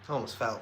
Almost fell.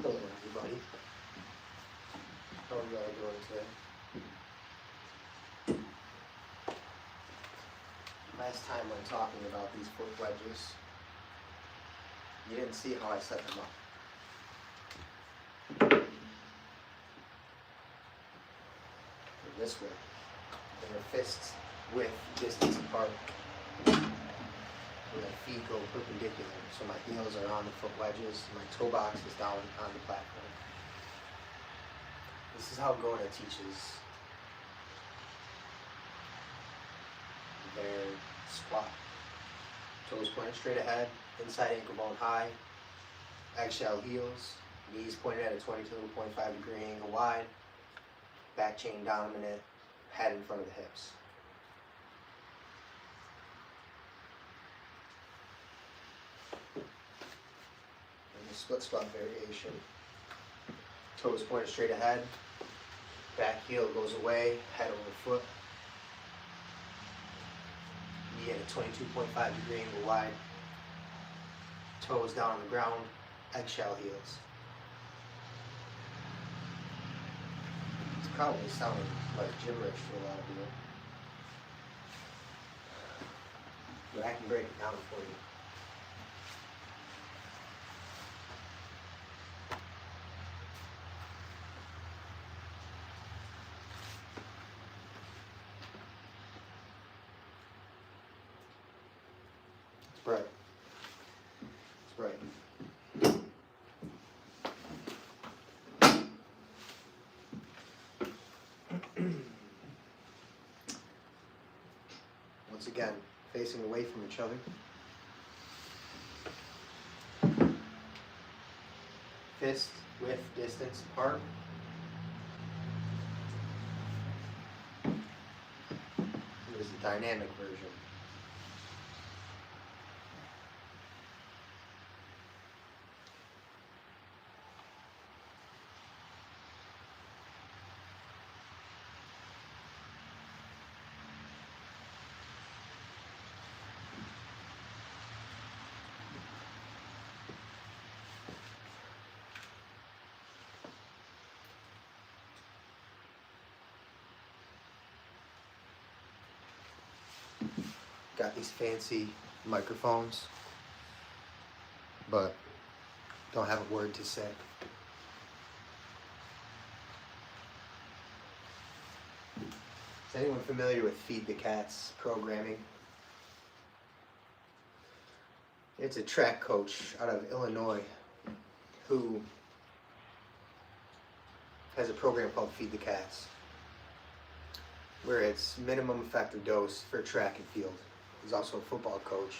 Hello everybody. How are you all doing today? Last time when talking about these foot wedges, you didn't see how I set them up. In this way, they're fists width distance apart. Where my feet go perpendicular, so my heels are on the foot wedges, my toe box is down on the platform. This is how Gona teaches their squat. Toes pointed straight ahead, inside ankle bone high, eggshell heels, knees pointed at a 22.5 degree angle wide, back chain dominant, head in front of the hips. Split squat variation. Toes pointed straight ahead, back heel goes away, head over foot, knee at a 22.5 degree angle wide, toes down on the ground, eggshell heels. It's probably sounding like gibberish to a lot of you. but I can break it down for you. It's bright. It's bright. Once again, facing away from each other. Fist width distance apart. Here's the dynamic version. Got these fancy microphones, but don't have a word to say. Is anyone familiar with Feed the Cats programming? It's a track coach out of Illinois who has a program called Feed the Cats, where it's minimum effective dose for track and field. He's also a football coach,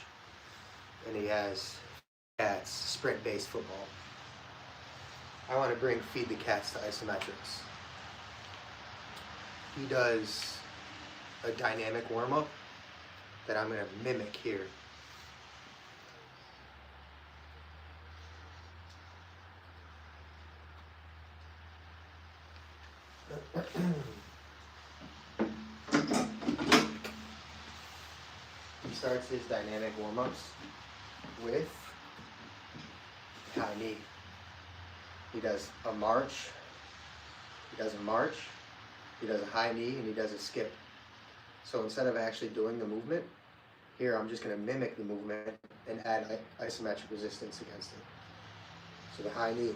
and he has Cats sprint-based football. I want to bring Feed the Cats to Isometrics. He does a dynamic warm-up that I'm going to mimic here. He starts his dynamic warm-ups with high knee. He does a march, he does a high knee, and he does a skip. So instead of actually doing the movement, here I'm just going to mimic the movement and add isometric resistance against it. So the high knee.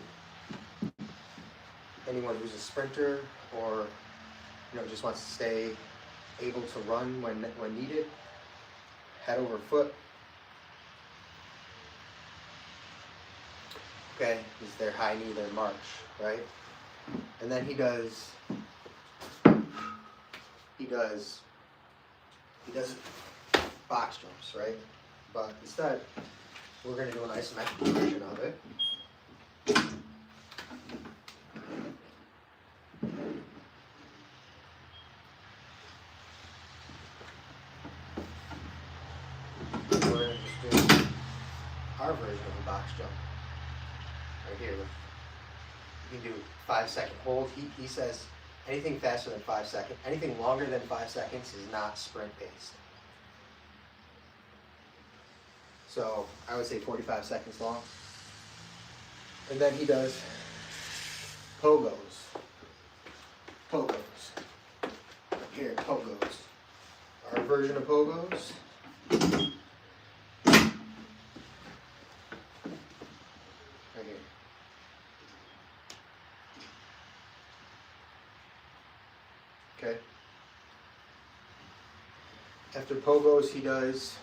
Anyone who's a sprinter or just wants to stay able to run when needed, head over foot. Okay, is their high knee, their march, right? And then he does box jumps, right? But instead, we're going to do an isometric version of it. We're going to just do our version of a box jump. Right here. You can do 5-second hold. He says anything faster than 5 seconds, anything longer than 5 seconds is not sprint based. So I would say 45 seconds long. And then he does pogos. Here, pogos. Our version of pogos. Right here. Okay. After pogos, he does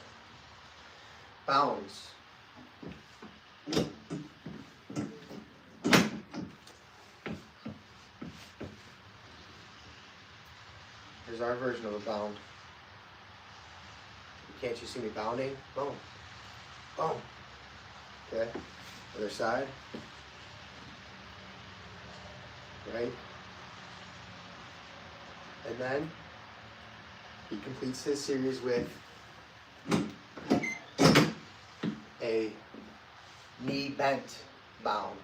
bounds. Here's our version of a bound. Can't you see me bounding? Boom. Boom. Okay. Other side. Right. And then he completes his series with a knee bent bound,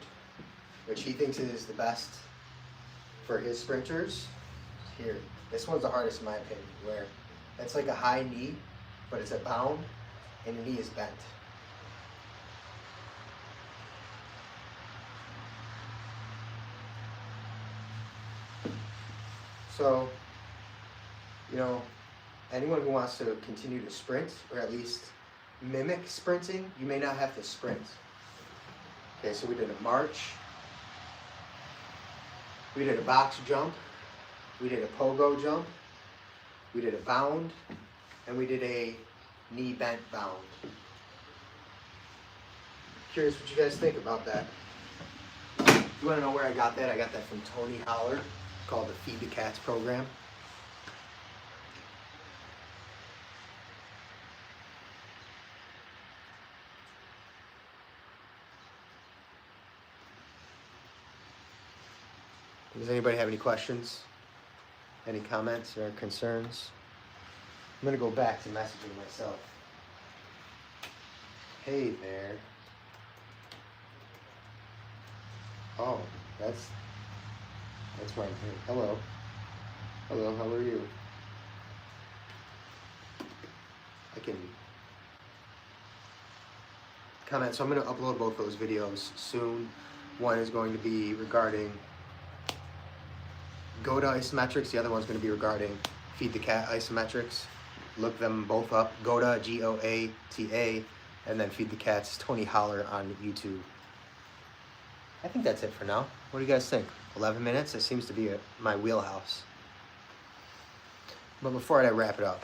which he thinks is the best for his sprinters. Here, this one's the hardest in my opinion, where it's like a high knee, but it's a bound and the knee is bent. So, anyone who wants to continue to sprint, or at least mimic sprinting, you may not have to sprint. Okay, so we did a march, we did a box jump, we did a pogo jump, we did a bound, and we did a knee bent bound. Curious what you guys think about that. You want to know where I got that? I got that from Tony Holler, called the Feed the Cats program. Does anybody have any questions? Any comments or concerns? I'm going to go back to messaging myself. Hey there. Oh, that's right. Hello. Hello, how are you? I can comment. So I'm going to upload both those videos soon. One is going to be regarding Goda Isometrics. The other one's going to be regarding Feed the Cat Isometrics. Look them both up. Goda, G-O-A-T-A, and then Feed the Cats, Tony Holler on YouTube. I think that's it for now. What do you guys think? 11 minutes? It seems to be my wheelhouse. But before I wrap it up.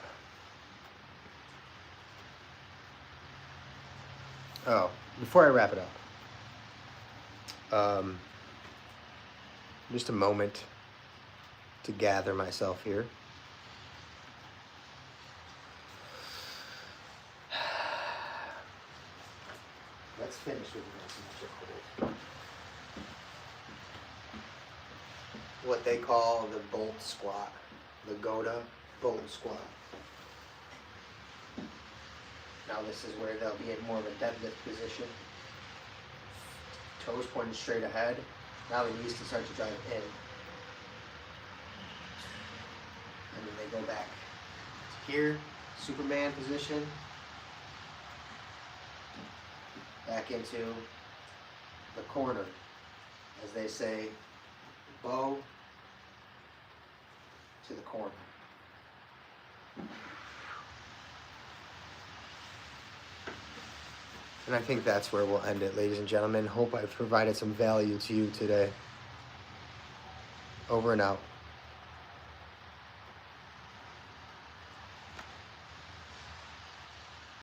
Before I wrap it up. Just a moment to gather myself here. Let's finish with the what they call the bolt squat, the Goda bolt squat. Now this is where they'll be in more of a deadlift position. Toes pointed straight ahead. Now the knees can start to drive in. And then they go back to here, Superman position. Back into the corner. As they say, bow to the corner. And I think that's where we'll end it, ladies and gentlemen. Hope I've provided some value to you today. Over and out.